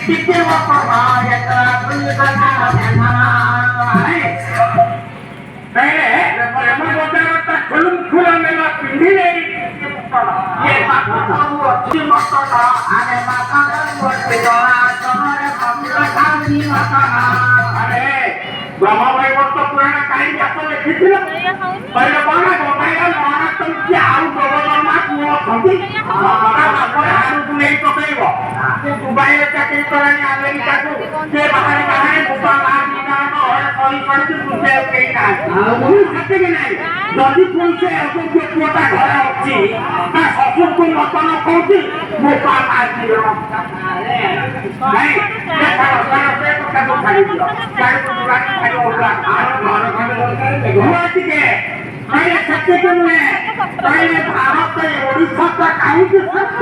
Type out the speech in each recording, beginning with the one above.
ଟିକେ ପ୍ରେମ ବଜାରଟା ଖୋଲୁମ ଖୋଲା ନେଲା ପିନ୍ଧି ଯାଇ ବ୍ରହ୍ମଭାଇ ବର୍ଷ ପୁରାଣ କାହିଁକି ଆପଣ ଲେଖିଥିଲେ କହିଲେ କଣ ଗୋଟାଏ ମହାରାଜ ତମକୁ ଆଉ ପ୍ରବର୍ତ୍ତନା ପୁଅ ଅଛନ୍ତି ବାହାରକୁ ନେଇ ପକେଇବ ସେ ଦୁବାଇରେ ଚାକିରି କଲାଣି ଆମେରିକାକୁ ସେ ବାହାରେ ବାହାରେ ବୁବା ବାହାରି ଘରେ ସହି କରିଛି ବୁଝେଇବାକୁ କେହି ନାହାନ୍ତି ସେତିକି ନାହିଁ ଯଦି ପୁଣି ସେ ଅଯୋଗ୍ୟ ପୁଅଟା ଘରେ ଅଛି ତା ଶ୍ୱଶୁରକୁ ମତ ନ କହୁଛି ବୁବା ବାହାରି ଟିକେ ସେତିକି ନୁହେଁ କହିଲେ ଭାରତ ଓଡ଼ିଶାଟା କାହିଁକି ଶ୍ରେଷ୍ଠ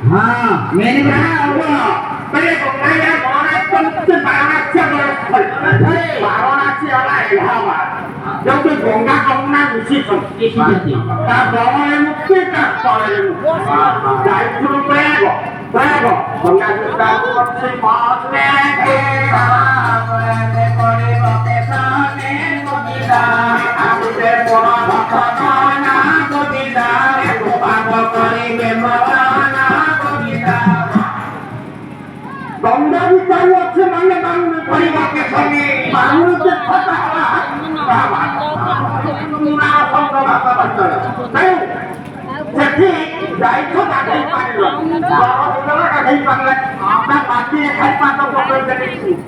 हाँ मैंने कहा होगा पहले गंगाया महाराष्ट्र वाराणसी वाराणसी वाला इलाहाबाद जब तो गंगा जमुना ऋषि ता ब्रह्मणे मुक्ति ता तळे मुक्ति जायपुर प्रयाग प्रयाग गंगा जमुना से पास में के रामे पड़े बके साने गोविंदा आउते बड़ा भक्तना गोविंदा पाप करे बेमराना गंगा भी चालू अच्छे मांगे मांगने पड़ेगा के समय मांगने से फटा हुआ बाबा ना संग बाबा बच्चा नहीं सेठी जाई तो गाड़ी पानी लो बाबा बोला गाड़ी पानी ना बाकी खाई पातो को कर देती